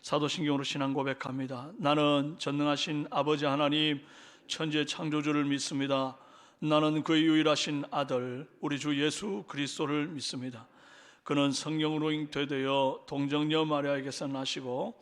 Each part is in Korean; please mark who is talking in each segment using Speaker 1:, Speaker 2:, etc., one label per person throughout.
Speaker 1: 사도신경으로 신앙 고백합니다. 나는 전능하신 아버지 하나님 천지의 창조주를 믿습니다. 나는 그의 유일하신 아들 우리 주 예수 그리스도를 믿습니다. 그는 성령으로 잉태되어 동정녀 마리아에게서 나시고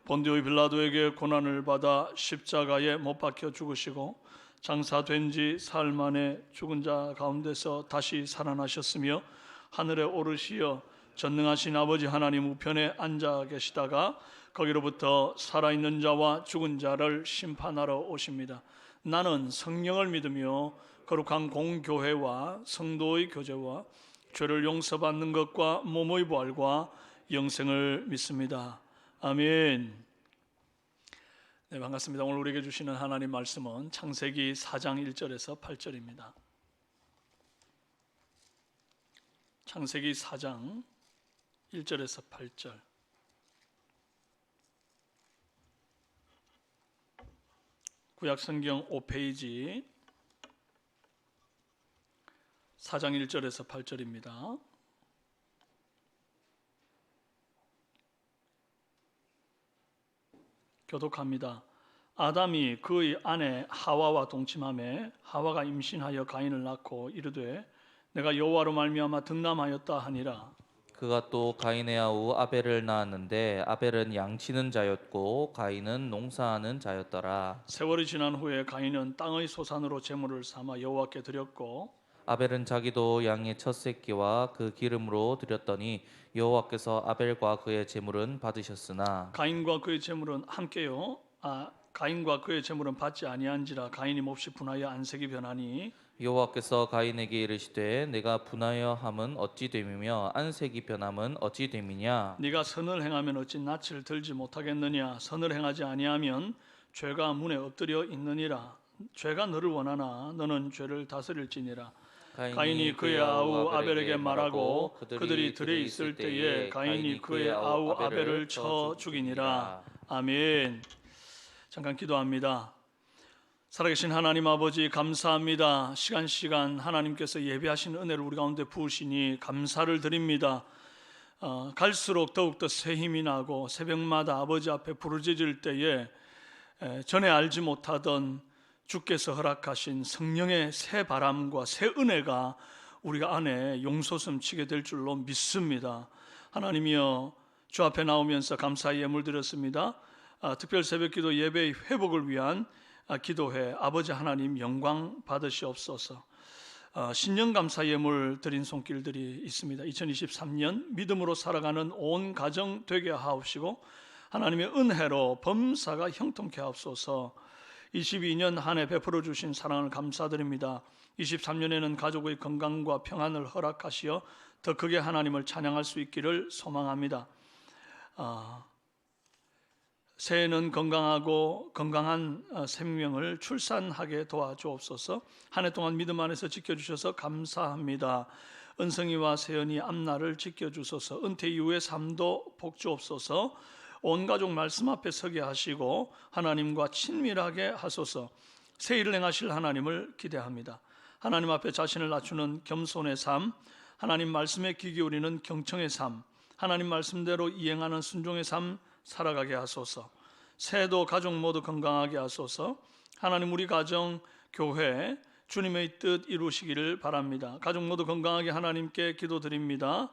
Speaker 1: 본디오 빌라도에게 고난을 받아 십자가에 못 박혀 죽으시고 장사된 지 사흘 만에 죽은 자 가운데서 다시 살아나셨으며 하늘에 오르시어 전능하신 아버지 하나님 우편에 앉아 계시다가 거기로부터 살아있는 자와 죽은 자를 심판하러 오십니다. 나는 성령을 믿으며 거룩한 공교회와 성도의 교제와 죄를 용서받는 것과 몸의 부활과 영생을 믿습니다. 아멘. 네, 반갑습니다. 오늘 우리에게 주시는 하나님 말씀은 창세기 4장 1절에서 8절입니다. 창세기 4장 1절에서 8절. 구약성경 5페이지 4장 1절에서 8절입니다. 교독합니다. 아담이 그의 아내 하와와 동침하매 하와가 임신하여 가인을 낳고 이르되 내가 여호와로 말미암아 득남하였다 하니라.
Speaker 2: 그가 또 가인의 아우 아벨을 낳았는데 아벨은 양치는 자였고 가인은 농사하는 자였더라.
Speaker 1: 세월이 지난 후에 가인은 땅의 소산으로 제물을 삼아 여호와께 드렸고
Speaker 2: 아벨은 자기도 양의 첫 새끼와 그 기름으로 드렸더니 여호와께서 아벨과 그의 제물은 받으셨으나
Speaker 1: 가인과 그의 제물은 함께요. 가인과 그의 제물은 받지 아니한지라 가인이 몹시 분하여 안색이 변하니
Speaker 2: 여호와께서 가인에게 이르시되 내가 분하여 함은 어찌 됨이며 안색이 변함은 어찌 됨이냐.
Speaker 1: 네가 선을 행하면 어찌 낯을 들지 못하겠느냐. 선을 행하지 아니하면 죄가 문에 엎드려 있느니라. 죄가 너를 원하나 너는 죄를 다스릴지니라. 가인이 그의 아우 아벨에게 말하고 그들이 들에 있을 때에 가인이 그의 아우 아벨을 쳐 죽이니라. 아멘. 잠깐 기도합니다. 살아계신 하나님 아버지 감사합니다. 시간 하나님께서 예배하신 은혜를 우리 가운데 부으시니 감사를 드립니다. 갈수록 더욱더 새 힘이 나고 새벽마다 아버지 앞에 부르짖을 때에 전에 알지 못하던 주께서 허락하신 성령의 새 바람과 새 은혜가 우리가 안에 용솟음치게 될 줄로 믿습니다. 하나님이여, 주 앞에 나오면서 감사의 예물 드렸습니다. 특별 새벽기도 예배의 회복을 위한 기도회 아버지 하나님 영광 받으시옵소서. 신년 감사 예물 드린 손길들이 있습니다. 2023년 믿음으로 살아가는 온 가정 되게 하옵시고 하나님의 은혜로 범사가 형통케 하옵소서. 22년 한 해 베풀어 주신 사랑을 감사드립니다. 23년에는 가족의 건강과 평안을 허락하시어 더 크게 하나님을 찬양할 수 있기를 소망합니다. 새해는 건강한 생명을 출산하게 도와주옵소서. 한 해 동안 믿음 안에서 지켜주셔서 감사합니다. 은성이와 세연이 앞날을 지켜주소서. 은퇴 이후의 삶도 복주옵소서. 온 가족 말씀 앞에 서게 하시고 하나님과 친밀하게 하소서. 새 일을 행하실 하나님을 기대합니다. 하나님 앞에 자신을 낮추는 겸손의 삶, 하나님 말씀에 귀 기울이는 경청의 삶, 하나님 말씀대로 이행하는 순종의 삶 살아가게 하소서. 새해도 가족 모두 건강하게 하소서. 하나님 우리 가정, 교회 주님의 뜻 이루시기를 바랍니다. 가족 모두 건강하게 하나님께 기도드립니다.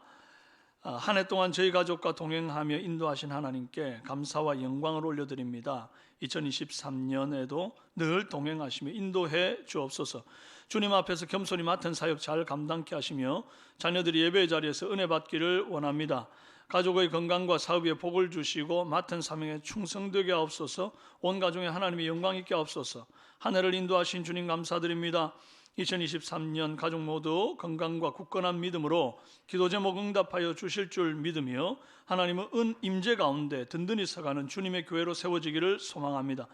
Speaker 1: 한 해 동안 저희 가족과 동행하며 인도하신 하나님께 감사와 영광을 올려드립니다. 2023년에도 늘 동행하시며 인도해 주옵소서. 주님 앞에서 겸손히 맡은 사역 잘 감당케 하시며 자녀들이 예배 자리에서 은혜 받기를 원합니다. 가족의 건강과 사업에 복을 주시고 맡은 사명에 충성되게 하옵소서. 온 가정에 하나님의 영광 있게 하옵소서. 한 해를 인도하신 주님 감사드립니다. 2023년 가족 모두 건강과 굳건한 믿음으로 기도 제목 응답하여 주실 줄 믿으며 하나님의 임재 가운데 든든히 서가는 주님의 교회로 세워지기를 소망합니다.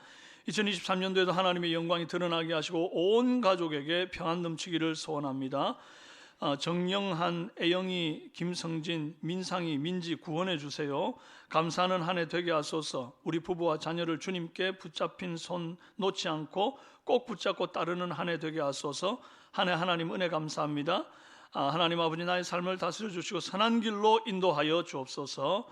Speaker 1: 2023년도에도 하나님의 영광이 드러나게 하시고 온 가족에게 평안 넘치기를 소원합니다. 정영한, 애영이, 김성진, 민상이, 민지 구원해 주세요. 감사하는 한 해 되게 하소서. 우리 부부와 자녀를 주님께 붙잡힌 손 놓지 않고 꼭 붙잡고 따르는 한 해 되게 하소서. 한 해 하나님 은혜 감사합니다. 하나님 아버지 나의 삶을 다스려 주시고 선한 길로 인도하여 주옵소서.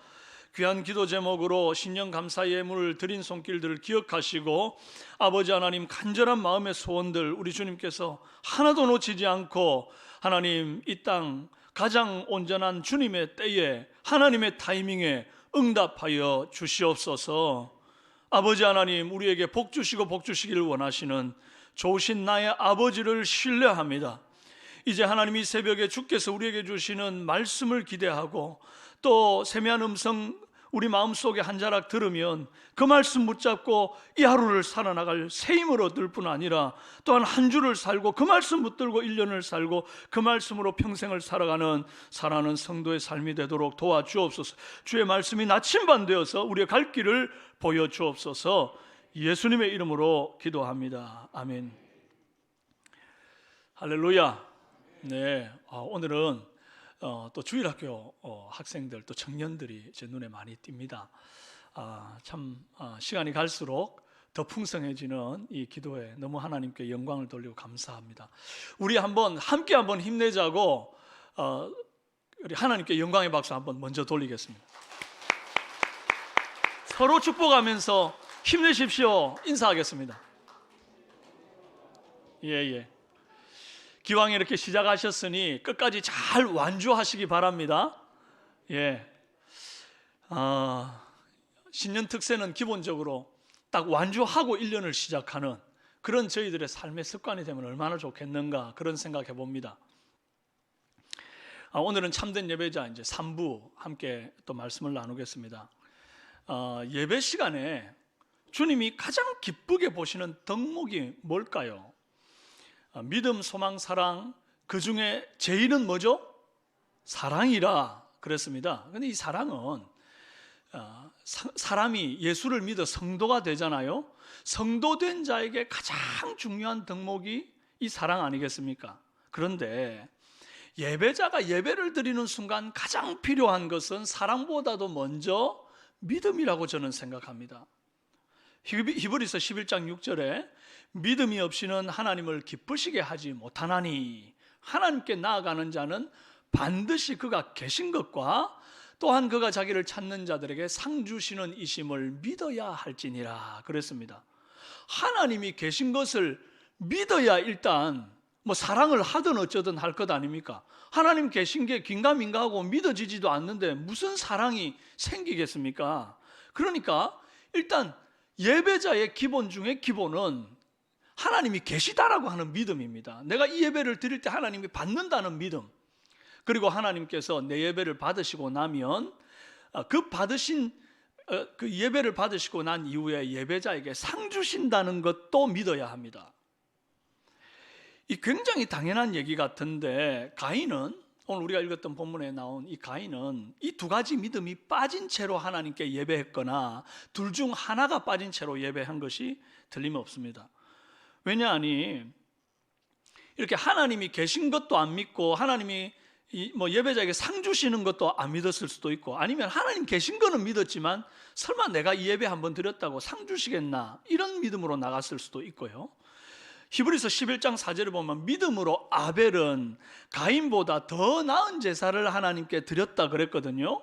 Speaker 1: 귀한 기도 제목으로 신년 감사 예물 드린 손길들을 기억하시고 아버지 하나님 간절한 마음의 소원들 우리 주님께서 하나도 놓치지 않고 하나님 이 땅 가장 온전한 주님의 때에 하나님의 타이밍에 응답하여 주시옵소서. 아버지 하나님 우리에게 복 주시고 복 주시기를 원하시는 좋으신 나의 아버지를 신뢰합니다. 이제 하나님 이 새벽에 주께서 우리에게 주시는 말씀을 기대하고 또 세미한 음성 우리 마음속에 한 자락 들으면 그 말씀 붙잡고 이 하루를 살아나갈 새 힘을 얻을 뿐 아니라 또한 한 주를 살고 그 말씀 붙들고 1년을 살고 그 말씀으로 평생을 살아가는 사랑하는 성도의 삶이 되도록 도와주옵소서. 주의 말씀이 나침반되어서 우리의 갈 길을 보여주옵소서. 예수님의 이름으로 기도합니다. 아멘. 할렐루야. 네, 오늘은 또 주일학교 학생들 또 청년들이 제 눈에 많이 띕니다. 시간이 갈수록 더 풍성해지는 이 기도에 너무 하나님께 영광을 돌리고 감사합니다. 우리 함께 한번 힘내자고 우리 하나님께 영광의 박수 한번 먼저 돌리겠습니다. 서로 축복하면서 힘내십시오. 인사하겠습니다. 예. 기왕 이렇게 시작하셨으니 끝까지 잘 완주하시기 바랍니다. 신년 특세는 기본적으로 딱 완주하고 1년을 시작하는 그런 저희들의 삶의 습관이 되면 얼마나 좋겠는가 그런 생각해 봅니다. 오늘은 참된 예배자 이제 3부 함께 또 말씀을 나누겠습니다. 예배 시간에 주님이 가장 기쁘게 보시는 덕목이 뭘까요? 믿음, 소망, 사랑, 그 중에 제일은 뭐죠? 사랑이라 그랬습니다. 그런데 이 사랑은 사람이 예수를 믿어 성도가 되잖아요. 성도된 자에게 가장 중요한 덕목이 이 사랑 아니겠습니까? 그런데 예배자가 예배를 드리는 순간 가장 필요한 것은 사랑보다도 먼저 믿음이라고 저는 생각합니다. 히브리서 11장 6절에 믿음이 없이는 하나님을 기쁘시게 하지 못하나니 하나님께 나아가는 자는 반드시 그가 계신 것과 또한 그가 자기를 찾는 자들에게 상 주시는 이심을 믿어야 할지니라 그랬습니다. 하나님이 계신 것을 믿어야 일단 사랑을 하든 어쩌든 할 것 아닙니까? 하나님 계신 게 긴가민가하고 믿어지지도 않는데 무슨 사랑이 생기겠습니까? 그러니까 일단 예배자의 기본 중에 기본은 하나님이 계시다라고 하는 믿음입니다. 내가 이 예배를 드릴 때 하나님이 받는다는 믿음, 그리고 하나님께서 내 예배를 받으시고 나면 그 예배를 받으시고 난 이후에 예배자에게 상 주신다는 것도 믿어야 합니다. 이 굉장히 당연한 얘기 같은데 가인은 오늘 우리가 읽었던 본문에 나온 이 가인은 이 두 가지 믿음이 빠진 채로 하나님께 예배했거나 둘 중 하나가 빠진 채로 예배한 것이 틀림없습니다. 왜냐하니 이렇게 하나님이 계신 것도 안 믿고 하나님이 예배자에게 상 주시는 것도 안 믿었을 수도 있고, 아니면 하나님 계신 거는 믿었지만 설마 내가 이 예배 한번 드렸다고 상 주시겠나 이런 믿음으로 나갔을 수도 있고요. 히브리서 11장 4절을 보면 믿음으로 아벨은 가인보다 더 나은 제사를 하나님께 드렸다 그랬거든요.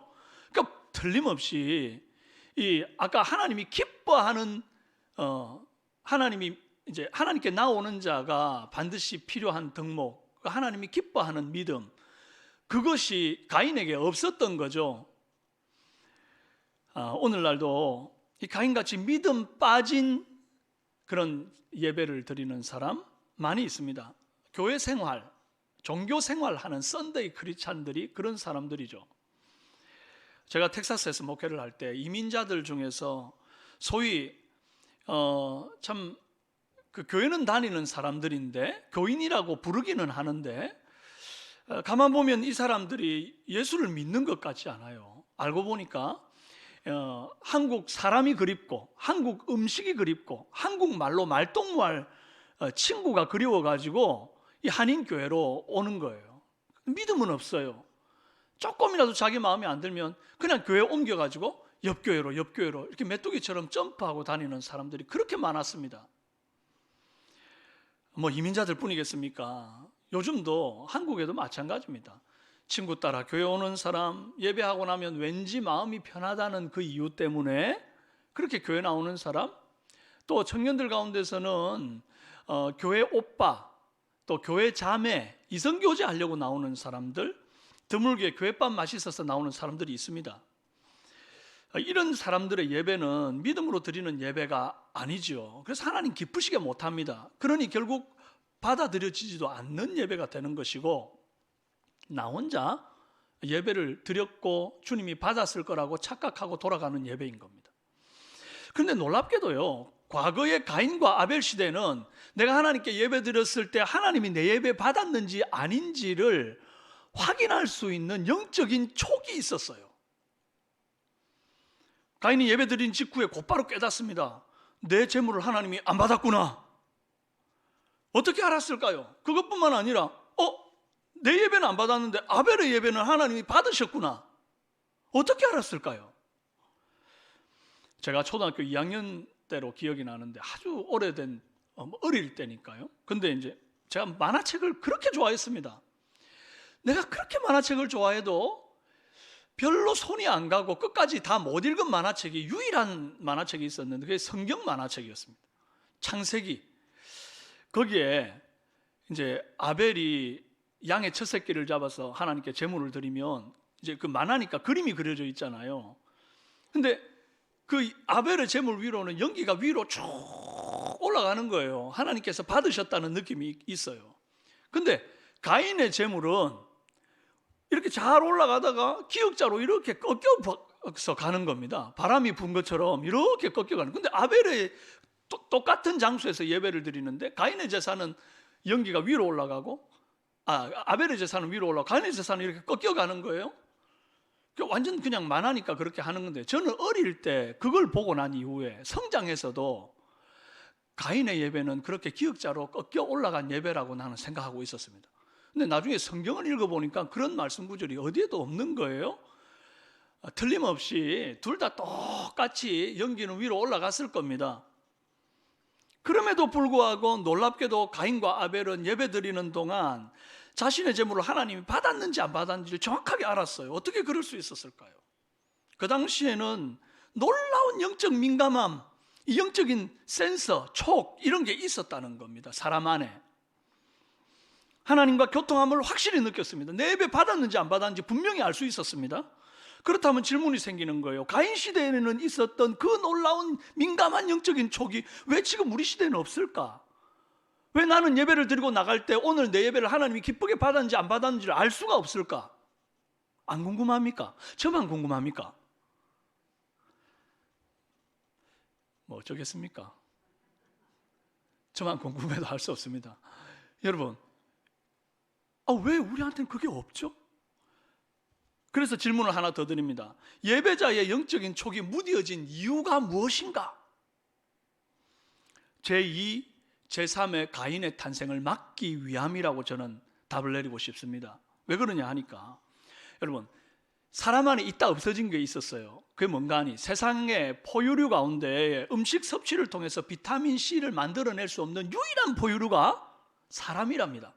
Speaker 1: 그러니까 틀림없이 아까 하나님이 기뻐하는 하나님이 이제 하나님께 나오는 자가 반드시 필요한 덕목, 하나님이 기뻐하는 믿음, 그것이 가인에게 없었던 거죠. 오늘날도 이 가인같이 믿음 빠진 그런 예배를 드리는 사람 많이 있습니다. 교회 생활, 종교 생활하는 썬데이 크리스찬들이 그런 사람들이죠. 제가 텍사스에서 목회를 할 때 이민자들 중에서 소위 그 교회는 다니는 사람들인데 교인이라고 부르기는 하는데 가만 보면 이 사람들이 예수를 믿는 것 같지 않아요. 알고 보니까 한국 사람이 그립고 한국 음식이 그립고 한국말로 말동무할 친구가 그리워가지고 이 한인교회로 오는 거예요. 믿음은 없어요. 조금이라도 자기 마음에 안 들면 그냥 교회 옮겨가지고 옆교회로 이렇게 메뚜기처럼 점프하고 다니는 사람들이 그렇게 많았습니다. 이민자들 뿐이겠습니까? 요즘도 한국에도 마찬가지입니다. 친구 따라 교회 오는 사람, 예배하고 나면 왠지 마음이 편하다는 그 이유 때문에 그렇게 교회 나오는 사람, 또 청년들 가운데서는 교회 오빠, 또 교회 자매, 이성교제 하려고 나오는 사람들, 드물게 교회밥 맛있어서 나오는 사람들이 있습니다. 이런 사람들의 예배는 믿음으로 드리는 예배가 아니죠. 그래서 하나님 기쁘시게 못합니다. 그러니 결국 받아들여지지도 않는 예배가 되는 것이고, 나 혼자 예배를 드렸고 주님이 받았을 거라고 착각하고 돌아가는 예배인 겁니다. 그런데 놀랍게도요, 과거의 가인과 아벨 시대는 내가 하나님께 예배 드렸을 때 하나님이 내 예배 받았는지 아닌지를 확인할 수 있는 영적인 촉이 있었어요. 가인이 예배 드린 직후에 곧바로 깨닫습니다. 내 재물을 하나님이 안 받았구나. 어떻게 알았을까요? 그것뿐만 아니라 내 예배는 안 받았는데 아벨의 예배는 하나님이 받으셨구나. 어떻게 알았을까요? 제가 초등학교 2학년 때로 기억이 나는데 아주 오래된 어릴 때니까요. 근데 이제 제가 만화책을 그렇게 좋아했습니다. 내가 그렇게 만화책을 좋아해도 별로 손이 안 가고 끝까지 다 못 읽은 만화책이 유일한 만화책이 있었는데 그게 성경 만화책이었습니다. 창세기. 거기에 이제 아벨이 양의 첫 새끼를 잡아서 하나님께 제물을 드리면 이제 그 만화니까 그림이 그려져 있잖아요. 근데 그 아벨의 제물 위로는 연기가 위로 쭉 올라가는 거예요. 하나님께서 받으셨다는 느낌이 있어요. 근데 가인의 제물은 이렇게 잘 올라가다가 기역자로 이렇게 꺾여서 가는 겁니다. 바람이 분 것처럼 이렇게 꺾여가는. 근데 아벨의 똑같은 장소에서 예배를 드리는데 가인의 제사는 연기가 위로 올라가고 아벨의 제사는 위로 올라가고 가인의 제사는 이렇게 꺾여가는 거예요. 완전 그냥 만화니까 그렇게 하는 건데, 저는 어릴 때 그걸 보고 난 이후에 성장해서도 가인의 예배는 그렇게 기역자로 꺾여 올라간 예배라고 나는 생각하고 있었습니다. 근데 나중에 성경을 읽어보니까 그런 말씀 구절이 어디에도 없는 거예요. 틀림없이 둘 다 똑같이 연기는 위로 올라갔을 겁니다. 그럼에도 불구하고 놀랍게도 가인과 아벨은 예배드리는 동안 자신의 제물을 하나님이 받았는지 안 받았는지를 정확하게 알았어요. 어떻게 그럴 수 있었을까요? 그 당시에는 놀라운 영적 민감함, 영적인 센서, 촉 이런 게 있었다는 겁니다. 사람 안에. 하나님과 교통함을 확실히 느꼈습니다. 내 예배 받았는지 안 받았는지 분명히 알 수 있었습니다. 그렇다면 질문이 생기는 거예요. 가인 시대에는 있었던 그 놀라운 민감한 영적인 촉이 왜 지금 우리 시대에는 없을까? 왜 나는 예배를 드리고 나갈 때 오늘 내 예배를 하나님이 기쁘게 받았는지 안 받았는지를 알 수가 없을까? 안 궁금합니까? 저만 궁금합니까? 뭐 어쩌겠습니까? 저만 궁금해도 할 수 없습니다. 여러분, 왜 우리한테는 그게 없죠? 그래서 질문을 하나 더 드립니다. 예배자의 영적인 촉이 무뎌진 이유가 무엇인가? 제2, 제3의 가인의 탄생을 막기 위함이라고 저는 답을 내리고 싶습니다. 왜 그러냐 하니까, 여러분, 사람 안에 있다 없어진 게 있었어요. 그게 뭔가 하니, 세상의 포유류 가운데 음식 섭취를 통해서 비타민C를 만들어낼 수 없는 유일한 포유류가 사람이랍니다.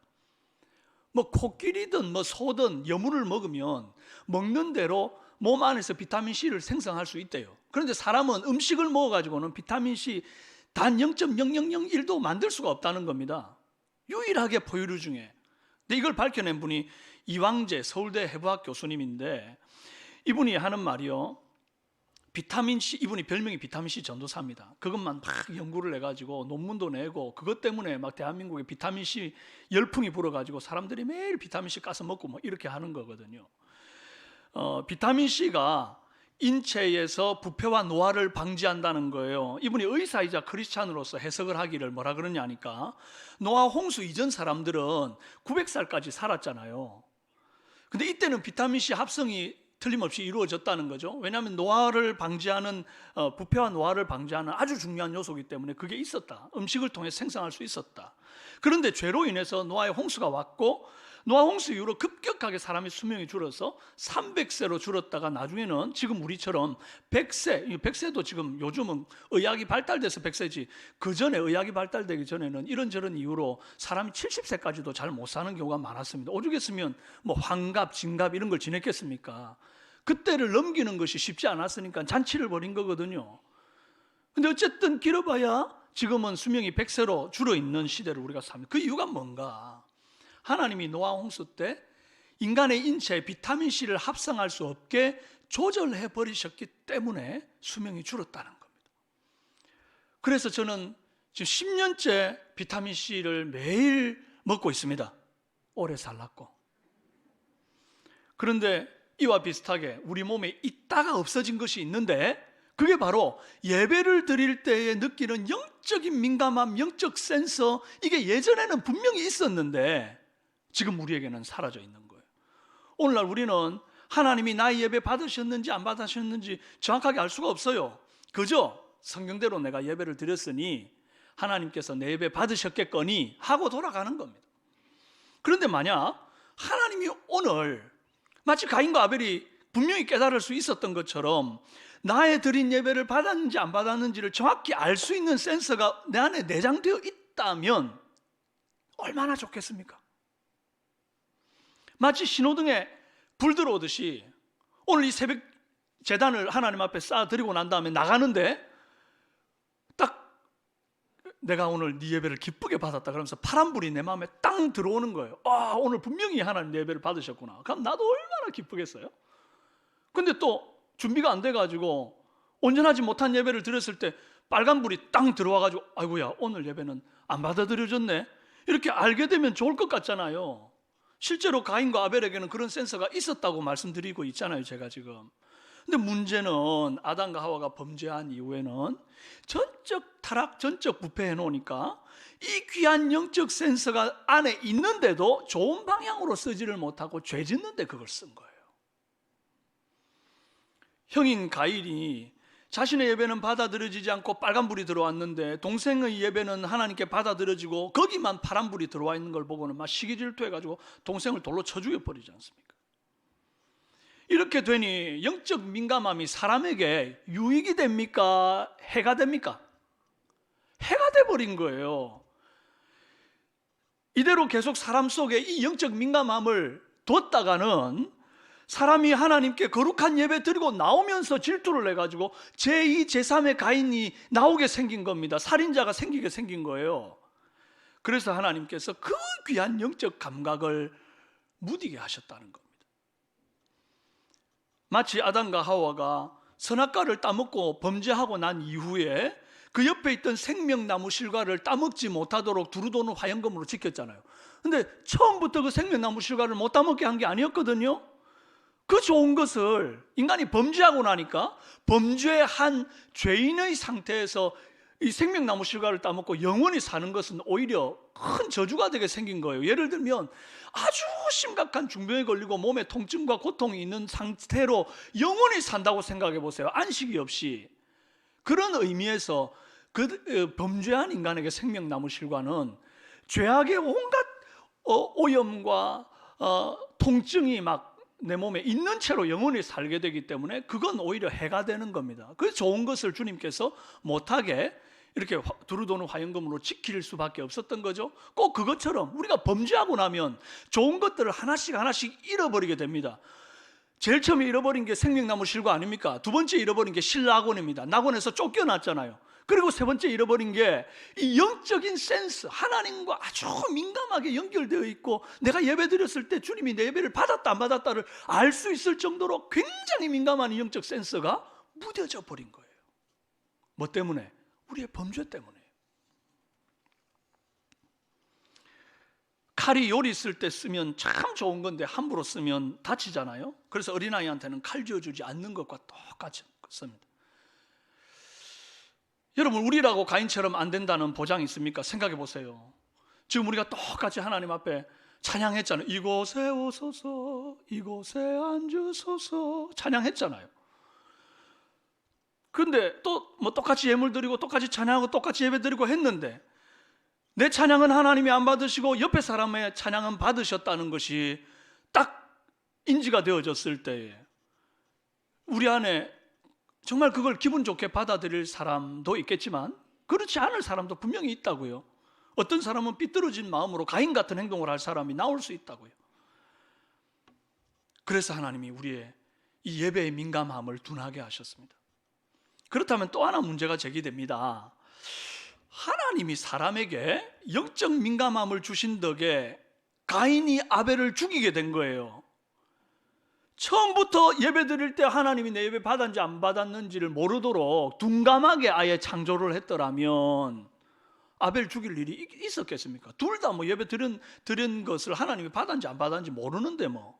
Speaker 1: 뭐 코끼리든 뭐 소든 여물을 먹으면 먹는 대로 몸 안에서 비타민C를 생성할 수 있대요. 그런데 사람은 음식을 먹어가지고는 비타민C 단 0.0001도 만들 수가 없다는 겁니다. 유일하게 포유류 중에. 근데 이걸 밝혀낸 분이 이왕재 서울대 해부학 교수님인데, 이분이 하는 말이요, 비타민C, 이분이 별명이 비타민C 전도사입니다. 그것만 막 연구를 해가지고 논문도 내고, 그것 때문에 막 대한민국에 비타민C 열풍이 불어가지고 사람들이 매일 비타민C 까서 먹고 뭐 이렇게 하는 거거든요. 비타민C가 인체에서 부패와 노화를 방지한다는 거예요. 이분이 의사이자 크리스찬으로서 해석을 하기를 뭐라 그러냐 하니까, 노아 홍수 이전 사람들은 900살까지 살았잖아요. 근데 이때는 비타민C 합성이 틀림없이 이루어졌다는 거죠. 왜냐하면 노화를 방지하는, 부패와 노화를 방지하는 아주 중요한 요소이기 때문에 그게 있었다. 음식을 통해 생성할 수 있었다. 그런데 죄로 인해서 노아의 홍수가 왔고, 노아 홍수 이후로 급격하게 사람의 수명이 줄어서 300세로 줄었다가 나중에는 지금 우리처럼 100세, 100세도 지금 요즘은 의학이 발달돼서 100세지, 그 전에 의학이 발달되기 전에는 이런저런 이유로 사람이 70세까지도 잘 못 사는 경우가 많았습니다. 오죽했으면 뭐 환갑, 진갑 이런 걸 지냈겠습니까? 그때를 넘기는 것이 쉽지 않았으니까 잔치를 벌인 거거든요. 근데 어쨌든 길어봐야 지금은 수명이 100세로 줄어 있는 시대를 우리가 삽니다. 그 이유가 뭔가? 하나님이 노아 홍수 때 인간의 인체에 비타민C를 합성할 수 없게 조절해 버리셨기 때문에 수명이 줄었다는 겁니다. 그래서 저는 지금 10년째 비타민C를 매일 먹고 있습니다. 오래 살라고. 그런데 이와 비슷하게 우리 몸에 있다가 없어진 것이 있는데, 그게 바로 예배를 드릴 때에 느끼는 영적인 민감함, 영적 센서, 이게 예전에는 분명히 있었는데 지금 우리에게는 사라져 있는 거예요. 오늘날 우리는 하나님이 나의 예배 받으셨는지 안 받으셨는지 정확하게 알 수가 없어요. 그저 성경대로 내가 예배를 드렸으니 하나님께서 내 예배 받으셨겠거니 하고 돌아가는 겁니다. 그런데 만약 하나님이 오늘 마치 가인과 아벨이 분명히 깨달을 수 있었던 것처럼 나의 드린 예배를 받았는지 안 받았는지를 정확히 알 수 있는 센서가 내 안에 내장되어 있다면 얼마나 좋겠습니까? 마치 신호등에 불 들어오듯이 오늘 이 새벽 제단을 하나님 앞에 쌓아드리고 난 다음에 나가는데 딱 내가 오늘 네 예배를 기쁘게 받았다 그러면서 파란불이 내 마음에 땅 들어오는 거예요. 아, 오늘 분명히 하나님 내 예배를 받으셨구나. 그럼 나도 얼마나 기쁘겠어요? 근데 또 준비가 안 돼가지고 온전하지 못한 예배를 드렸을 때 빨간불이 땅 들어와가지고 아이고야, 오늘 예배는 안 받아들여졌네, 이렇게 알게 되면 좋을 것 같잖아요. 실제로 가인과 아벨에게는 그런 센서가 있었다고 말씀드리고 있잖아요, 제가 지금. 근데 문제는 아담과 하와가 범죄한 이후에는 전적 타락, 전적 부패해 놓으니까 이 귀한 영적 센서가 안에 있는데도 좋은 방향으로 쓰지를 못하고 죄 짓는데 그걸 쓴 거예요. 형인 가인이 자신의 예배는 받아들여지지 않고 빨간불이 들어왔는데 동생의 예배는 하나님께 받아들여지고 거기만 파란불이 들어와 있는 걸 보고는 막 시기질투해가지고 동생을 돌로 쳐 죽여버리지 않습니까? 이렇게 되니 영적 민감함이 사람에게 유익이 됩니까? 해가 됩니까? 해가 돼버린 거예요. 이대로 계속 사람 속에 이 영적 민감함을 뒀다가는 사람이 하나님께 거룩한 예배 드리고 나오면서 질투를 해가지고 제2, 제3의 가인이 나오게 생긴 겁니다. 살인자가 생기게 생긴 거예요. 그래서 하나님께서 그 귀한 영적 감각을 무디게 하셨다는 겁니다. 마치 아담과 하와가 선악과를 따먹고 범죄하고 난 이후에 그 옆에 있던 생명나무 실과를 따먹지 못하도록 두루도는 화영검으로 지켰잖아요. 근데 처음부터 그 생명나무 실과를 못 따먹게 한 게 아니었거든요. 그 좋은 것을 인간이 범죄하고 나니까 범죄한 죄인의 상태에서 이 생명나무 실과를 따먹고 영원히 사는 것은 오히려 큰 저주가 되게 생긴 거예요. 예를 들면 아주 심각한 중병에 걸리고 몸에 통증과 고통이 있는 상태로 영원히 산다고 생각해 보세요. 안식이 없이. 그런 의미에서 그 범죄한 인간에게 생명나무 실과는 죄악의 온갖 오염과 통증이 막 내 몸에 있는 채로 영원히 살게 되기 때문에 그건 오히려 해가 되는 겁니다. 그 좋은 것을 주님께서 못하게 이렇게 두루도는 화영검으로 지킬 수밖에 없었던 거죠. 꼭 그것처럼 우리가 범죄하고 나면 좋은 것들을 하나씩 하나씩 잃어버리게 됩니다. 제일 처음에 잃어버린 게 생명나무 실과 아닙니까? 두 번째 잃어버린 게 신라곤입니다. 낙원에서 쫓겨났잖아요. 그리고 세 번째 잃어버린 게 이 영적인 센스, 하나님과 아주 민감하게 연결되어 있고 내가 예배 드렸을 때 주님이 내 예배를 받았다 안 받았다를 알 수 있을 정도로 굉장히 민감한 이 영적 센서가 무뎌져 버린 거예요. 뭐 때문에? 우리의 범죄 때문에. 칼이 요리 쓸 때 쓰면 참 좋은 건데 함부로 쓰면 다치잖아요. 그래서 어린아이한테는 칼 쥐어주지 않는 것과 똑같이 씁니다. 여러분, 우리라고 가인처럼 안 된다는 보장이 있습니까? 생각해 보세요. 지금 우리가 똑같이 하나님 앞에 찬양했잖아요. 이곳에 오소서, 이곳에 앉으소서 찬양했잖아요. 그런데 또 뭐 똑같이 예물 드리고 똑같이 찬양하고 똑같이 예배 드리고 했는데 내 찬양은 하나님이 안 받으시고 옆에 사람의 찬양은 받으셨다는 것이 딱 인지가 되어졌을 때에 우리 안에 정말 그걸 기분 좋게 받아들일 사람도 있겠지만 그렇지 않을 사람도 분명히 있다고요. 어떤 사람은 삐뚤어진 마음으로 가인 같은 행동을 할 사람이 나올 수 있다고요. 그래서 하나님이 우리의 이 예배의 민감함을 둔하게 하셨습니다. 그렇다면 또 하나 문제가 제기됩니다. 하나님이 사람에게 영적 민감함을 주신 덕에 가인이 아벨을 죽이게 된 거예요. 처음부터 예배 드릴 때 하나님이 내 예배 받았는지 안 받았는지를 모르도록 둔감하게 아예 창조를 했더라면 아벨 죽일 일이 있었겠습니까? 둘 다 뭐 예배 드린 것을 하나님이 받았는지 안 받았는지 모르는데 뭐.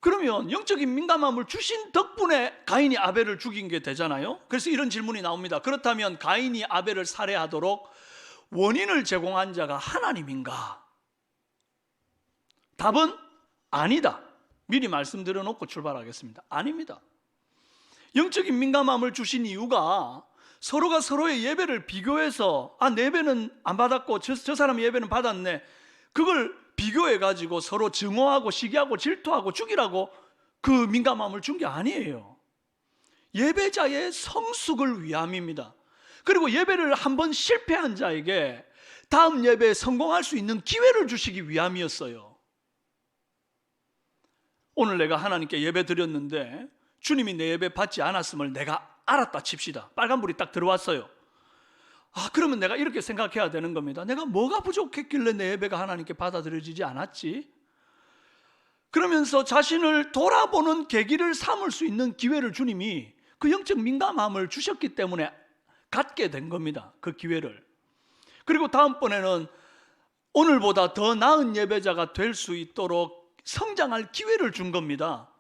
Speaker 1: 그러면 영적인 민감함을 주신 덕분에 가인이 아벨을 죽인 게 되잖아요. 그래서 이런 질문이 나옵니다. 그렇다면 가인이 아벨을 살해하도록 원인을 제공한 자가 하나님인가? 답은 아니다. 미리 말씀드려 놓고 출발하겠습니다. 아닙니다. 영적인 민감함을 주신 이유가 서로가 서로의 예배를 비교해서 내 예배는 안 받았고 저 사람의 예배는 받았네, 그걸 비교해가지고 서로 증오하고 시기하고 질투하고 죽이라고 그 민감함을 준 게 아니에요. 예배자의 성숙을 위함입니다. 그리고 예배를 한번 실패한 자에게 다음 예배에 성공할 수 있는 기회를 주시기 위함이었어요. 오늘 내가 하나님께 예배 드렸는데 주님이 내 예배 받지 않았음을 내가 알았다 칩시다. 빨간불이 딱 들어왔어요. 그러면 내가 이렇게 생각해야 되는 겁니다. 내가 뭐가 부족했길래 내 예배가 하나님께 받아들여지지 않았지? 그러면서 자신을 돌아보는 계기를 삼을 수 있는 기회를 주님이 그 영적 민감함을 주셨기 때문에 갖게 된 겁니다. 그 기회를. 그리고 다음번에는 오늘보다 더 나은 예배자가 될 수 있도록 성장할 기회를 준 겁니다.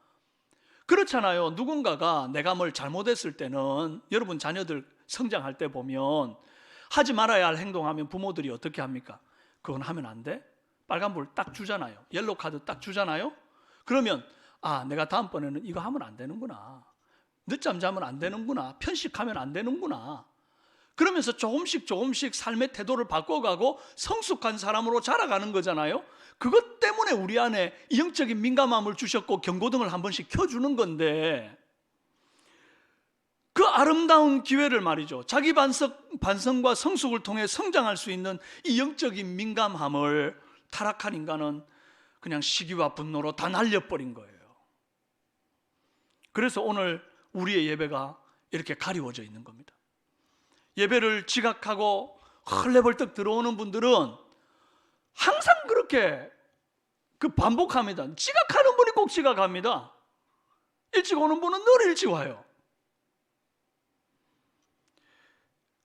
Speaker 1: 그렇잖아요. 누군가가 내가 뭘 잘못했을 때는, 여러분 자녀들 성장할 때 보면 하지 말아야 할 행동하면 부모들이 어떻게 합니까? 그건 하면 안 돼? 빨간불 딱 주잖아요. 옐로우 카드 딱 주잖아요. 그러면 내가 다음번에는 이거 하면 안 되는구나, 늦잠 자면 안 되는구나, 편식하면 안 되는구나, 그러면서 조금씩 삶의 태도를 바꿔가고 성숙한 사람으로 자라가는 거잖아요. 그것 때문에 우리 안에 영적인 민감함을 주셨고 경고등을 한 번씩 켜주는 건데, 그 아름다운 기회를 말이죠, 자기 반성과 성숙을 통해 성장할 수 있는 이 영적인 민감함을 타락한 인간은 그냥 시기와 분노로 다 날려버린 거예요. 그래서 오늘 우리의 예배가 이렇게 가리워져 있는 겁니다. 예배를 지각하고 헐레벌떡 들어오는 분들은 항상 그렇게 반복합니다. 지각하는 분이 꼭 지각합니다. 일찍 오는 분은 늘 일찍 와요.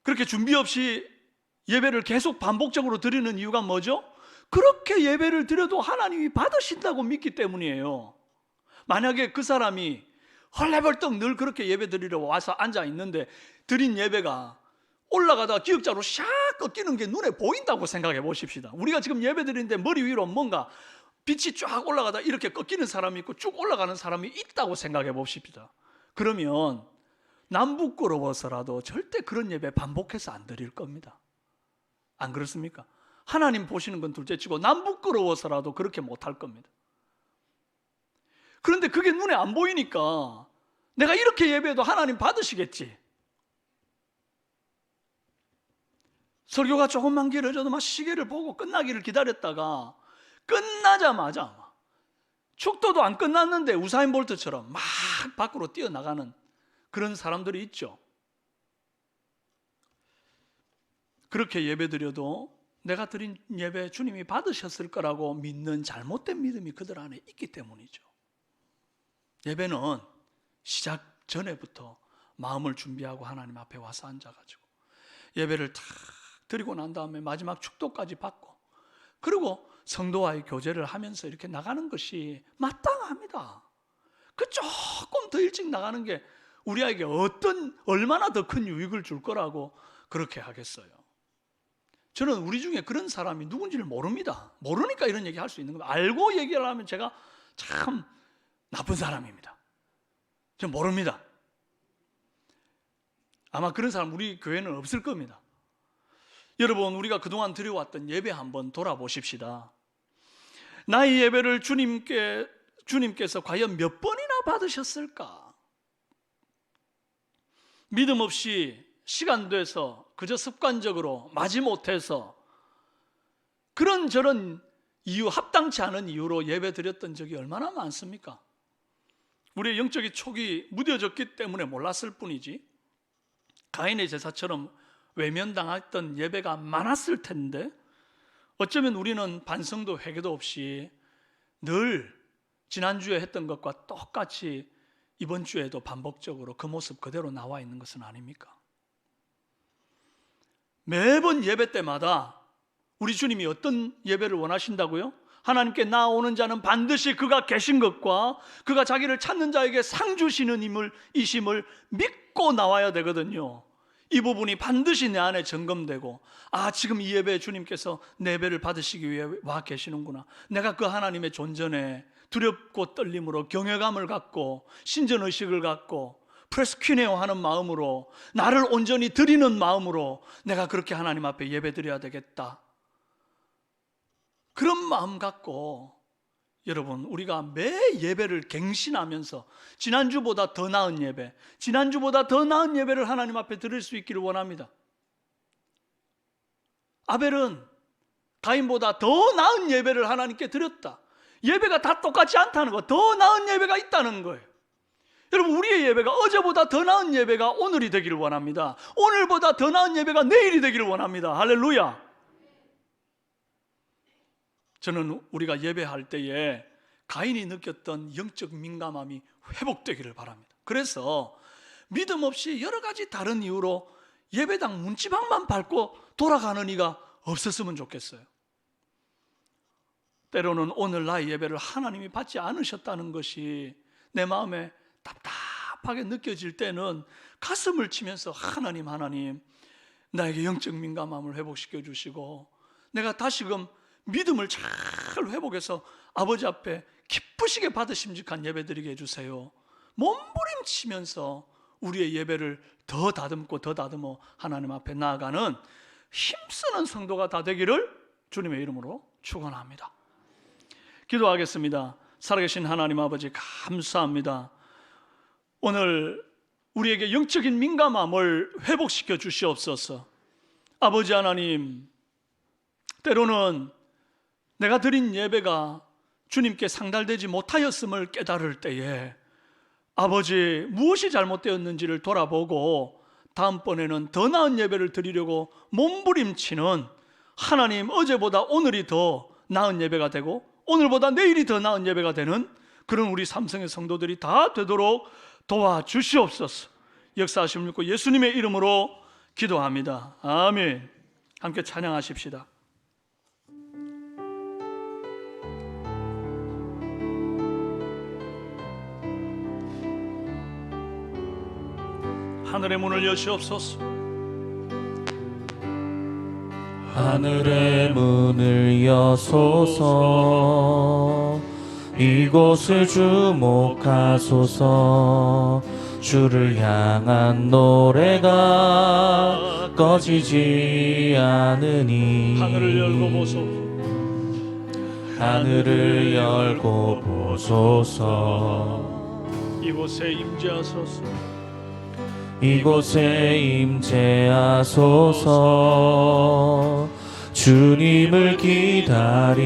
Speaker 1: 그렇게 준비 없이 예배를 계속 반복적으로 드리는 이유가 뭐죠? 그렇게 예배를 드려도 하나님이 받으신다고 믿기 때문이에요. 만약에 그 사람이 헐레벌떡 늘 그렇게 예배 드리러 와서 앉아 있는데 드린 예배가 올라가다가 기역자로 샥 꺾이는 게 눈에 보인다고 생각해 보십시다. 우리가 지금 예배 드리는데 머리 위로 뭔가 빛이 쫙 올라가다 이렇게 꺾이는 사람이 있고 쭉 올라가는 사람이 있다고 생각해 봅시다. 그러면 남 부끄러워서라도 절대 그런 예배 반복해서 안 드릴 겁니다. 안 그렇습니까? 하나님 보시는 건 둘째치고 남 부끄러워서라도 그렇게 못할 겁니다. 그런데 그게 눈에 안 보이니까 내가 이렇게 예배해도 하나님 받으시겠지, 설교가 조금만 길어져도 막 시계를 보고 끝나기를 기다렸다가 끝나자마자 축도도 안 끝났는데 우사인 볼트처럼 막 밖으로 뛰어나가는 그런 사람들이 있죠. 그렇게 예배드려도 내가 드린 예배 주님이 받으셨을 거라고 믿는 잘못된 믿음이 그들 안에 있기 때문이죠. 예배는 시작 전에부터 마음을 준비하고 하나님 앞에 와서 앉아가지고 예배를 탁 드리고 난 다음에 마지막 축도까지 받고 그리고 성도와의 교제를 하면서 이렇게 나가는 것이 마땅합니다. 그 조금 더 일찍 나가는 게 우리에게 얼마나 더 큰 유익을 줄 거라고 그렇게 하겠어요. 저는 우리 중에 그런 사람이 누군지를 모릅니다. 모르니까 이런 얘기 할 수 있는 겁니다. 알고 얘기를 하면 제가 참 나쁜 사람입니다. 저는 모릅니다. 아마 그런 사람 우리 교회는 없을 겁니다. 여러분, 우리가 그동안 드려왔던 예배 한번 돌아보십시다. 나의 예배를 주님께서 과연 몇 번이나 받으셨을까? 믿음 없이 시간 돼서 그저 습관적으로 마지못해서 그런저런 이유, 합당치 않은 이유로 예배 드렸던 적이 얼마나 많습니까? 우리의 영적인 촉이 무뎌졌기 때문에 몰랐을 뿐이지, 가인의 제사처럼 외면당했던 예배가 많았을 텐데 어쩌면 우리는 반성도 회개도 없이 늘 지난주에 했던 것과 똑같이 이번 주에도 반복적으로 그 모습 그대로 나와 있는 것은 아닙니까? 매번 예배 때마다 우리 주님이 어떤 예배를 원하신다고요? 하나님께 나아오는 자는 반드시 그가 계신 것과 그가 자기를 찾는 자에게 상 주시는 이심을 믿고 나와야 되거든요. 이 부분이 반드시 내 안에 점검되고, 지금 이 예배에 주님께서 내 예배를 받으시기 위해 와 계시는구나, 내가 그 하나님의 존전에 두렵고 떨림으로 경외감을 갖고 신전의식을 갖고 프레스퀴네오 하는 마음으로, 나를 온전히 드리는 마음으로 내가 그렇게 하나님 앞에 예배 드려야 되겠다, 그런 마음 갖고 여러분, 우리가 매 예배를 갱신하면서 지난주보다 더 나은 예배, 지난주보다 더 나은 예배를 하나님 앞에 드릴 수 있기를 원합니다. 아벨은 가인보다 더 나은 예배를 하나님께 드렸다. 예배가 다 똑같지 않다는 거, 더 나은 예배가 있다는 거예요. 여러분, 우리의 예배가 어제보다 더 나은 예배가 오늘이 되기를 원합니다. 오늘보다 더 나은 예배가 내일이 되기를 원합니다. 할렐루야. 저는 우리가 예배할 때에 가인이 느꼈던 영적 민감함이 회복되기를 바랍니다. 그래서 믿음 없이 여러 가지 다른 이유로 예배당 문지방만 밟고 돌아가는 이가 없었으면 좋겠어요. 때로는 오늘 나의 예배를 하나님이 받지 않으셨다는 것이 내 마음에 답답하게 느껴질 때는 가슴을 치면서 하나님 나에게 영적 민감함을 회복시켜 주시고 내가 다시금 믿음을 잘 회복해서 아버지 앞에 기쁘시게 받으심직한 예배 드리게 해주세요. 몸부림치면서 우리의 예배를 더 다듬어 하나님 앞에 나아가는 힘쓰는 성도가 다 되기를 주님의 이름으로 축원합니다. 기도하겠습니다. 살아계신 하나님 아버지, 감사합니다. 오늘 우리에게 영적인 민감함을 회복시켜 주시옵소서. 아버지 하나님, 때로는 내가 드린 예배가 주님께 상달되지 못하였음을 깨달을 때에 아버지, 무엇이 잘못되었는지를 돌아보고 다음번에는 더 나은 예배를 드리려고 몸부림치는 하나님, 어제보다 오늘이 더 나은 예배가 되고 오늘보다 내일이 더 나은 예배가 되는 그런 우리 삼성의 성도들이 다 되도록 도와주시옵소서. 역사하심 믿고 예수님의 이름으로 기도합니다. 아멘. 함께 찬양하십시다. 하늘의 문을 여시옵소서.
Speaker 2: 하늘의 문을 여소서. 이곳을 주목하소서. 주를 향한 노래가 꺼지지 않으니
Speaker 1: 하늘을 열고 보소서.
Speaker 2: 하늘을 열고 보소서.
Speaker 1: 이곳에 임재하소서.
Speaker 2: 이곳에 임재하소서. 주님을 기다립니다.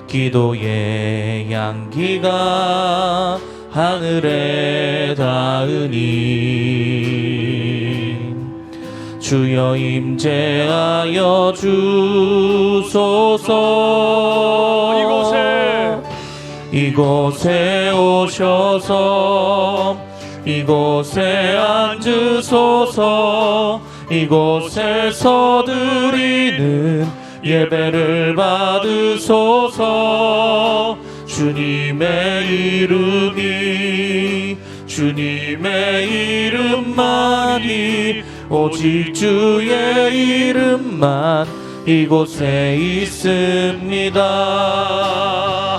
Speaker 2: 기도의 향기가 하늘에 닿으니 주여 임재하여 주소서. 이곳에 오셔서 이곳에 앉으소서. 이곳에서 드리는 예배를 받으소서. 주님의 이름만이 오직 주의 이름만 이곳에 있습니다.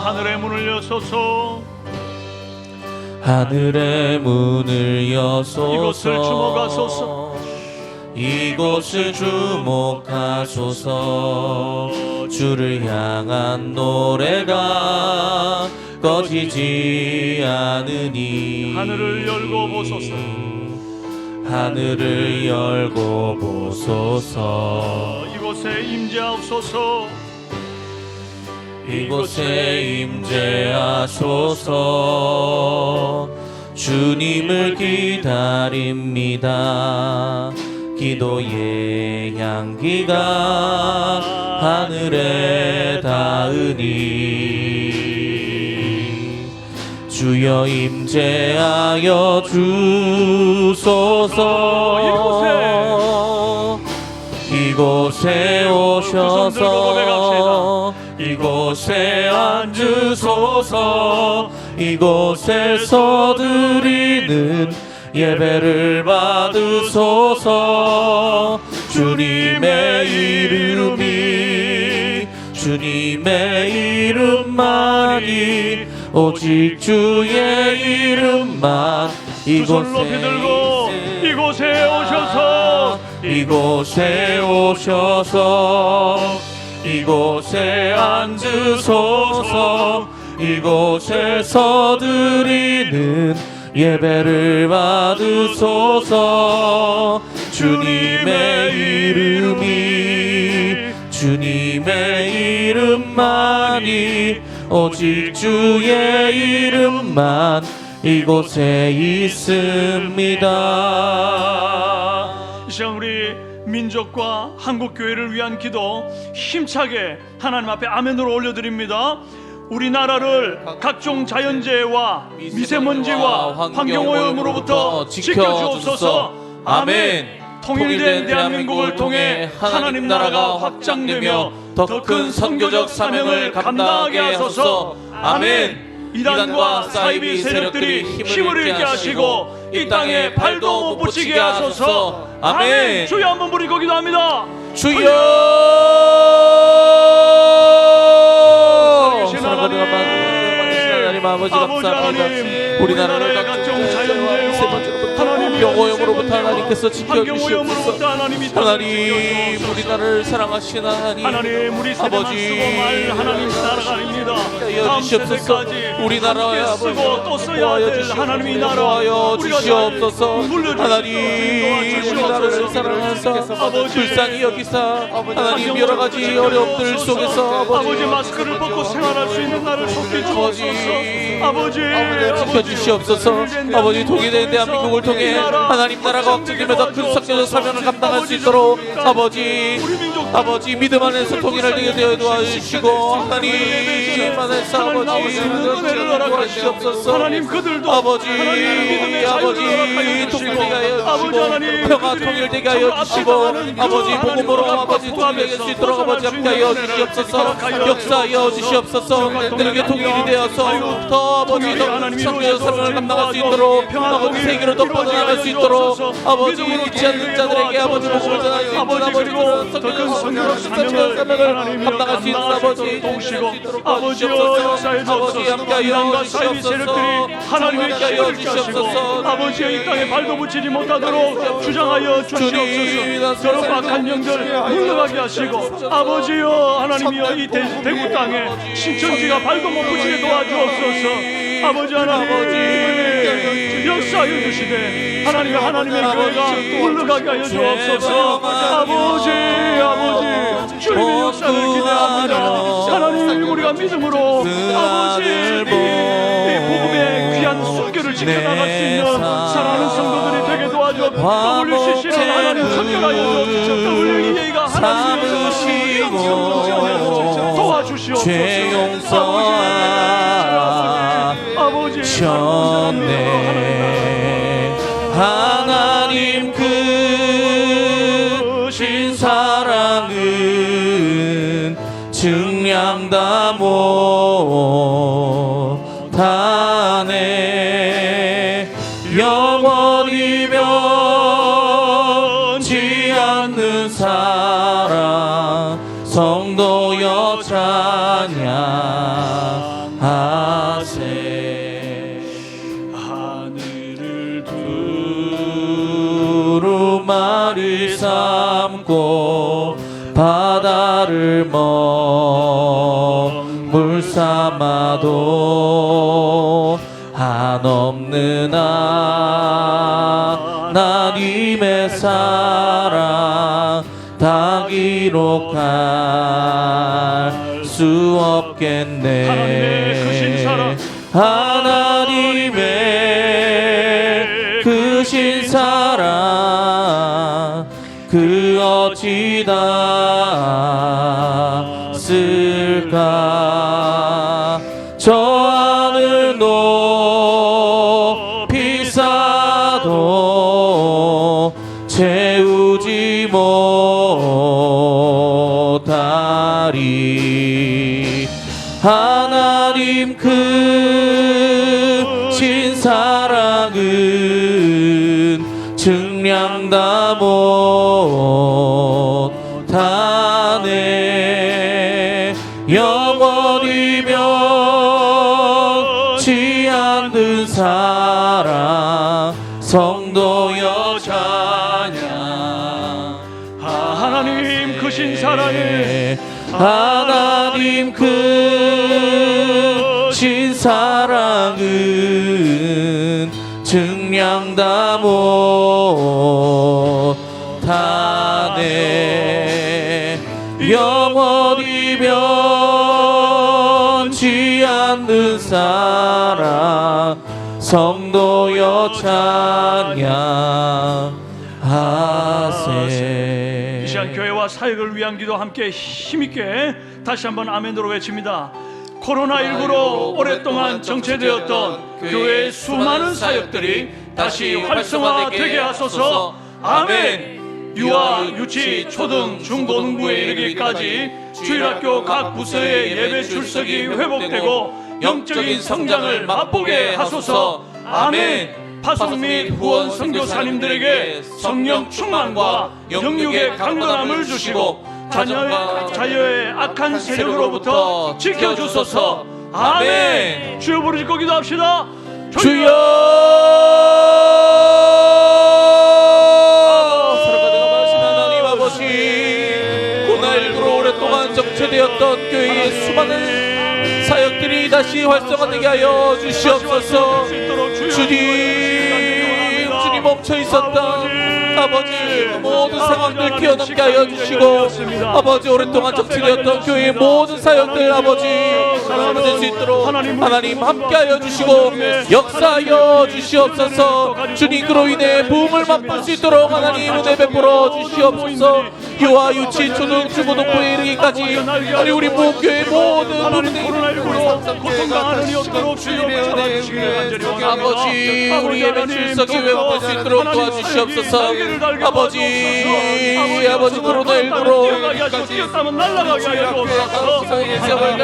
Speaker 1: 하늘의 문을 여소서.
Speaker 2: 하늘의 문을 여소서.
Speaker 1: 이곳을 주목하소서.
Speaker 2: 이곳을 주목하소서. 주를 향한 노래가 꺼지지 않으니
Speaker 1: 하늘을 열고 보소서.
Speaker 2: 하늘을 열고 보소서.
Speaker 1: 이곳에 임재하옵소서.
Speaker 2: 이곳에 임재하소서. 주님을 기다립니다. 기도의 향기가 하늘에 닿으니 주여 임재하여 주소서. 이곳에 오셔서 이곳에 앉으소서. 이곳에서 드리는 예배를 받으소서. 주님의 이름만이 오직 주의 이름만
Speaker 1: 두 손 높이 들고 이곳에 오셔서
Speaker 2: 이곳에 오셔서 이곳에 앉으소서. 이곳에서 드리는 예배를 받으소서. 주님의 이름만이 오직 주의 이름만 이곳에 있습니다.
Speaker 1: 이 시간 우리 민족과 한국교회를 위한 기도 힘차게 하나님 앞에 아멘으로 올려드립니다. 우리나라를 각종 자연재해와 미세먼지와 환경오염으로부터 지켜주옵소서. 아멘. 통일된 대한민국을 통해 하나님 나라가 확장되며 더 큰 선교적 사명을 감당하게 하소서. 아멘. 이단과 사이비 세력들이 힘을 잃게 하시고 이 땅에 발도 못 붙이게 하소서. 아멘. 주여 한번 부리고 기도합니다.
Speaker 2: 주여.
Speaker 1: 하나님
Speaker 2: 아버지 감사합니다. 우리나라를 각종 자연재해와 환경오염으로부터 하나님께서 지켜주시옵소서. 하나님 우리나라를 사랑하시는 하나님
Speaker 1: 우리
Speaker 2: 아버지
Speaker 1: 하나님 나라가 아닙니다. 다음
Speaker 2: 주시옵소서.
Speaker 1: 세대까지
Speaker 2: 우리나라의
Speaker 1: 함께 쓰고 또 써야 될 하나님의 나라
Speaker 2: 도와여 주시옵소서. 하나님 우리나라를 사랑하사
Speaker 1: 아버지
Speaker 2: 불쌍히 여기사 하나님 여러 가지 어려움들 속에서
Speaker 1: 아버지 마스크를 벗고 생활할 수 있는 나를 속해 주옵소서. 아버지
Speaker 2: 지켜주시옵소서. 아버지 통일된 대한민국을 통해 하나님 나라가 확장되면서 큰 선교적 사명을 감당할 수 있도록 아버지 믿음 안에서 통일할 되게 되어 도와주시고 하나님 안에서 아버지 도와주시옵소서.
Speaker 1: 하나님 그들도
Speaker 2: 아버지
Speaker 1: 통일되게
Speaker 2: 통일되게 하여 주시고 평화 통일되게 하여 주시고 아버지 복음으로 아버지 통일될 수 있도록 아버지 함께하여 주시옵소서. 역사하여 주시옵소서. 그들에게 통일이 되어서 더 아버지 더 선교적 사명을 감당할 수 있도록 아버지 세계로 더 뻗어나갈 수 있도록 아버지 믿지 않는 자들에게 아버지 복음을 전할 수 있는 아버지들은 선교적 사명을 감당할 수 있는 아버지
Speaker 1: 도우시고 아버지여 역사에
Speaker 2: 아버지 함께하여 주시옵소서.
Speaker 1: 하나님의 힘을 주시옵소서. 아버지여 이 땅에 발도 붙이지 못하도록 주장하여 주시옵소서. 여러 악한 영들 물러가게 하시고 아버지여 하나님이여 이 대구 땅에 신천지가 발도 못 붙이게 도와주옵소서. 아버지 하나님 역사하여 주시되 하나님의 교회가 물러가게 하여 주옵소서. 아버지 주님의 역사를 기대합니다. 하나님 우리가 믿음으로 아버지 이 복음의 귀한 순교를 지켜나갈 수 있는 사랑하는 성도들이 되게 도와줘. WCC는 하나님 선결하여 주옵소서. WEA가 하나님의 도와주시옵소서.
Speaker 2: 죄 용서하셨네. 하나님 크신 사랑은 증량다 못하네. 영원히 변치 않는 사랑 성도여 찬양하세.
Speaker 1: 하늘을
Speaker 2: 두루 말을 삼고 바다를 먹물 삼아도 한없는 하나님의 사랑 다 기록할 수 없겠네. 하나님의 크신 사랑 그 어찌 닿았을까. 저 하늘 높이 쌓아도 채우지 못하리. 하나님 크신 사랑은 증량 다 못하네. 영원히 변치 않는 사랑 성도여 찬양.
Speaker 1: 하나님 크신 사랑에
Speaker 2: 하나님 크신 사랑은 증량 다 못하네. 영원히 변치 않는 사랑 성도여 찬양하세.
Speaker 1: 이 시간 교회와 사역을 위한 기도 함께 힘있게 다시 한번 아멘으로 외칩니다. 코로나19로 오랫동안 정체되었던 교회의 수많은 사역들이 다시 활성화되게 하소서. 아멘. 유아, 유치, 초등, 중고등부에 이르기까지 주일학교 각 부서의 예배 출석이 회복되고 영적인 성장을 맛보게 하소서. 아멘. 파송 및 후원 선교사님들에게 성령 충만과 영육의 강건함을 주시고 자녀의 악한 세력으로부터 지켜주소서. 아멘. 주여 부르짖고 기도합시다.
Speaker 2: 주여. 사랑과 많으신 하나님 아버지, 코로나19로 오랫동안 정체되었던 교회의 수많은 사역들이 다시 활성화되게 하여 주시옵소서. 주님 멈춰 있었던 아버지 모든 상황들 뛰어넘게 하여 주시고, 아버지 오랫동안 정체되었던 교회의 모든 사역들 아버지 살아날 수 있도록 하나님 함께하여 주시고 역사하여 주시옵소서. 주님 그로 인해 부흥을 맛볼 수 있도록 하나님 은혜 베풀어 주시옵소서. 유아, 유치, 초등, 중고등부에 이르기까지 우리 목교의 모든
Speaker 1: 코로나19로 고통당하는 이웃들로 주님의 은혜
Speaker 2: 아버지 우리 예배 출석이 회복할 수 있도록 도와주시옵소서. 아버지 코로나19로
Speaker 1: 뛰었다면 날아가게 하여 주옵소서.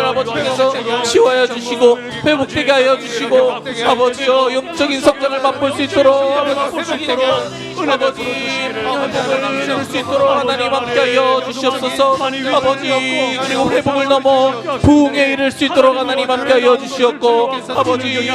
Speaker 2: 아버지께서 치워야 주시고 회복되게 하여 주시고 아버지여 영적인 성장을 맛볼 수 있도록 아버지 회복을 이룰 수 있도록 하나님 함께하여 주시옵소서. 아버지 그리고 회복을 넘어 부흥에 이를 수 있도록 하나님 함께하여 주시옵고, 아버지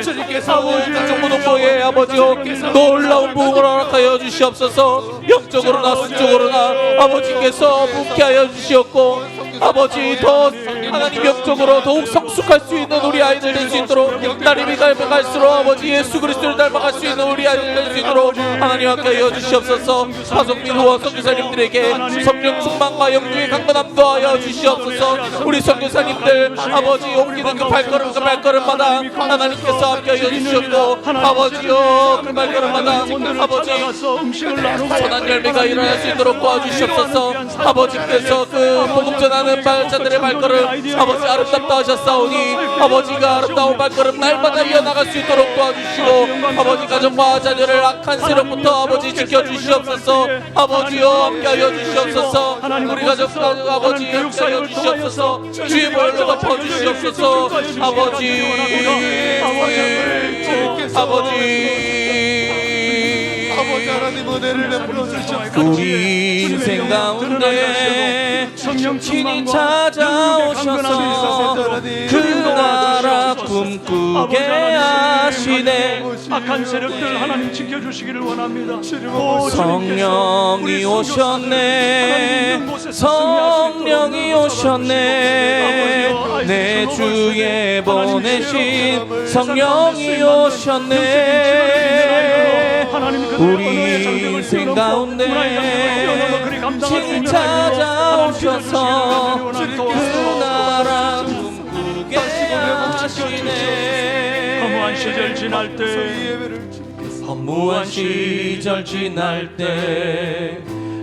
Speaker 2: 주님께서 정부동포에 아버지여 놀라운 부흥을 허락하여 주시옵소서. 영적으로나 수적으로나 아버지께서 부흥케 하여 주시옵고, 아버지 더 하나님 영적으로 더욱 성숙할 수 있는 우리 아이들 될 수 있도록, 날이 닮아갈수록 아버지 예수 그리스도를 닮아갈 수 있는 우리 아이들 될 수 있도록 하나님 함께하여 주시옵소서. 파송민 후원 선교사님들에게 성령 충만과 영주의 강건함 더하여 주시옵소서. 우리 선교사님들 아버지 옮기는 그 발걸음마다 하나님께서 함께하여 주시옵고, 아버지여 그 발걸음마다 아버지 선한 열매가 일어날 수 있도록 도와주시옵소서. 아버지께서 그 복음 전하는 발자들의 발걸음 아버지 아름답다 하셨사오니 아버지가 아름다운 발걸음 날마다 이어나갈 수 있도록 도와주시고, 아버지 가정과 자녀를 악한 세력부터 아버지 지켜주시옵소서. 아버지여 함께하여 주시옵소서. 우리 가정과 아버지 함께하여 주시옵소서. 주의 보혈로 덮어주시옵소서. 아버지
Speaker 3: 아버지 하나님 은혜를 베풀어 주시옵소서.
Speaker 2: 우리 인생 가운데
Speaker 1: 성령
Speaker 2: 친히
Speaker 1: 충만과
Speaker 2: 찾아오셔서 그 나라 꿈꾸게 하시네.
Speaker 1: 악한 세력들 하나님 지켜주시기를 원합니다.
Speaker 2: 성령이 오셨네. 성령이 오셨네. 내 주에 보내신 성령이 오셨네. 우리 인생 가운데 친히 찾아오셔서 그 나라 꿈꾸게 하시네.
Speaker 1: 허무한 시절 지날 때
Speaker 2: 허무한 시절 지날 때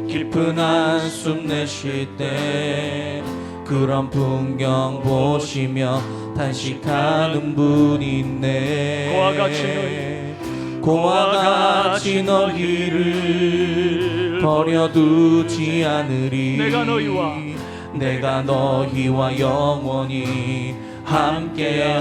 Speaker 2: 깊은 한숨 내쉴 때 그런 풍경 보시며 단식하는 분이 있네. 고와 같이 너희를 버려두지 않으리. 내가 너희와 영원히 함께하리라.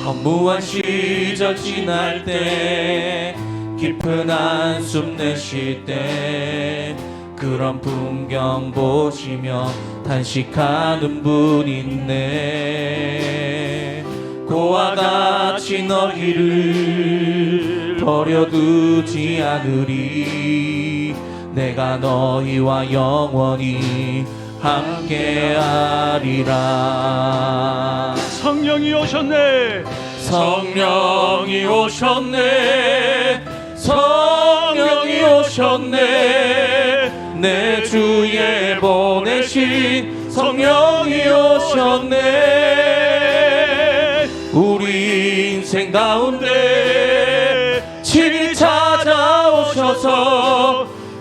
Speaker 2: 허무한 시절 지날 때 깊은 한숨 내쉴 때 그런 풍경 보시며 단식하는 분이 있네. 고와 같이 너희를 버려두지 않으리. 내가 너희와 영원히 함께하리라.
Speaker 1: 성령이 오셨네.
Speaker 2: 성령이 오셨네. 성령이 오셨네. 내 주에 보내신 성령이 오셨네. 우리 인생 가운데 친히 찾아오셔서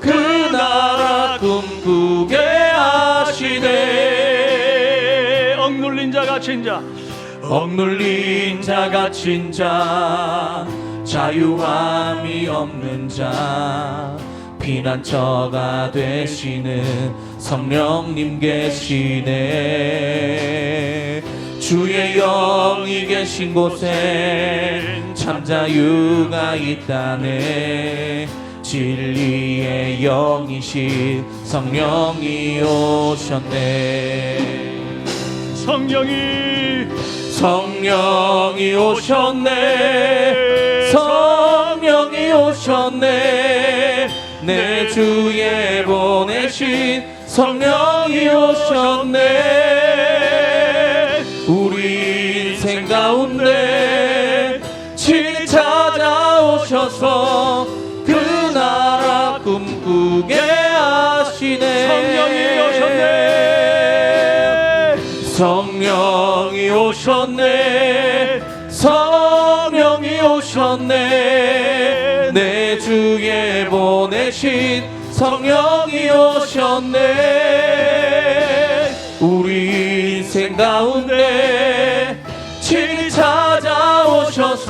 Speaker 2: 그 나라 꿈꾸게 하시네.
Speaker 1: 억눌린 자 갇힌 자,
Speaker 2: 억눌린 자 갇힌 자, 자유함이 없는 자, 피난처가 되시는 성령님 계시네. 주의 영이 계신 곳에 참 자유가 있다네. 진리의 영이신 성령이 오셨네. 성령이 오셨네. 성령이 오셨네. 내 주에 보내신 성령이 오셨네. 우리 인생 가운데 친히 찾아오셔서 그 나라 꿈꾸게 하시네. 성령이 오셨네. 성령이 오셨네. 내 주에 보내신 성령이 오셨네. 우리 인생 가운데 친히 찾아오셔서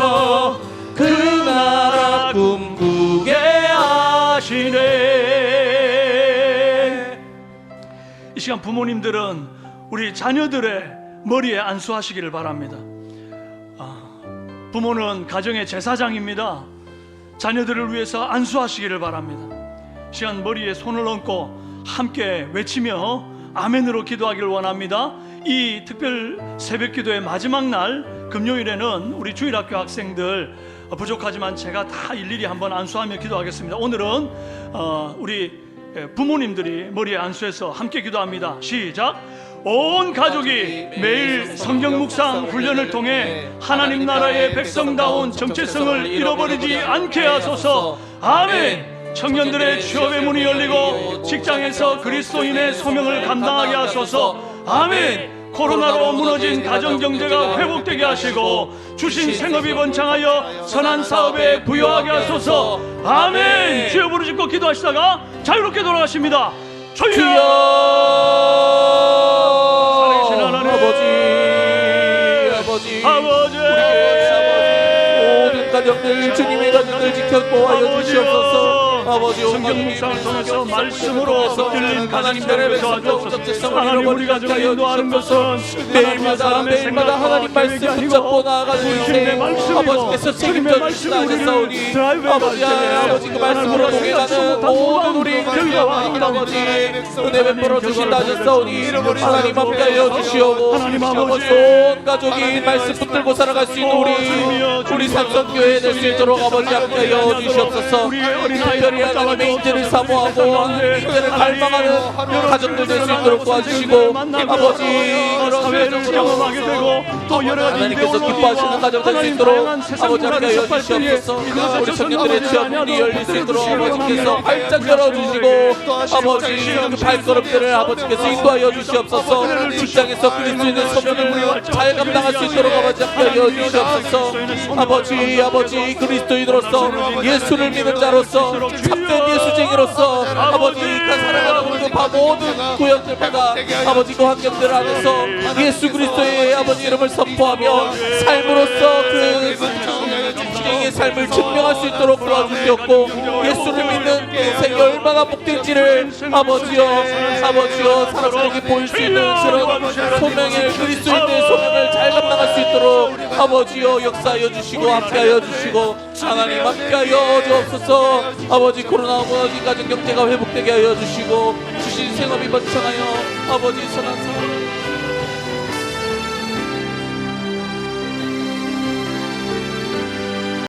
Speaker 2: 그 나라 꿈꾸게 하시네.
Speaker 1: 이 시간 부모님들은 우리 자녀들의 머리에 안수하시기를 바랍니다. 부모는 가정의 제사장입니다. 자녀들을 위해서 안수하시기를 바랍니다. 이 시간 머리에 손을 얹고 함께 외치며 아멘으로 기도하기를 원합니다. 이 특별 새벽기도의 마지막 날 금요일에는 우리 주일학교 학생들 부족하지만 제가 다 일일이 한번 안수하며 기도하겠습니다. 오늘은 우리 부모님들이 머리에 안수해서 함께 기도합니다. 시작. 온 가족이 매일 성경 묵상 훈련을 통해 하나님 나라의 백성다운 정체성을 잃어버리지 않게 하소서. 아멘. 청년들의 취업의 문이 열리고 직장에서 그리스도인의 소명을 감당하게 하소서. 아멘. 코로나로 무너진 가정경제가 회복되게 하시고 주신 생업이 번창하여 선한 사업에 부여하게 하소서. 아멘. 주여 부르짖고 기도하시다가 자유롭게 돌아가십니다. 주여. 아버지
Speaker 2: 모든 가정들 주님의 가정들 지켜 보호하여 주시옵소서. 아버지
Speaker 1: 성경 묵상을 통해서 말씀으로 들린 가정들을 도와주옵소서. 하나님 우리 가정을 인도하는 것은
Speaker 2: 매일마다 하나님 말씀 붙잡고 나아가는 인생 아버지께서 책임져 주신다 하셨사오니 아버지 그 말씀으로 동행하는 모든 우리 아버지 은혜 베풀어 주신다 하셨사오니 하나님 함께하여 주시오고 아버지 온 가족이 말씀 붙들고 살아갈 수 있는 우리 삼성교회 될 수 있도록 아버지 함께하여 주시옵소서. 특별히 하나님의 인재를 사모하고 교회를 갈망하는 가정들 될 수 있도록 도와주시고 아버지 그런 외적으로 하나님께서 기뻐하시는 가정 될 수 있도록 아버지 함께하여 주시옵소서. 우리 청년들의 취업문이 열릴 수 있도록 아버지께서 활짝 열어주시고 아버지 그 발걸음들을 아버지께서 인도하여 주시옵소서. 직장에서 그리스도인의 소명을 잘 감당할 수 있도록 아버지 함께하여 주시옵소서. 아버지 그리스도인으로서 예수를 믿는 자로서 참된 예수쟁이로서 아버지가 살아가는 그 모든 구역들마다 아버지 그 환경들 안에서 예수 그리스도의 아버지 이름을 선포하며 삶으로서 그 주님의 삶을 증명할 수 있도록 도와주셨고 예수를 믿는 인생이 얼마나 복된지를 아버지여 사람들에게 보일 수 있는 그런 소명을 그리스도인의 소명을 잘 감당할 수 있도록 아버지여 역사하여 주시고 함께하여 주시고 하나님 함께하여 주옵소서. 아버지 코로나 무너진 가정 경제가 회복되게 하여 주시고 주신 생업이 번창하여 아버지 선한 사람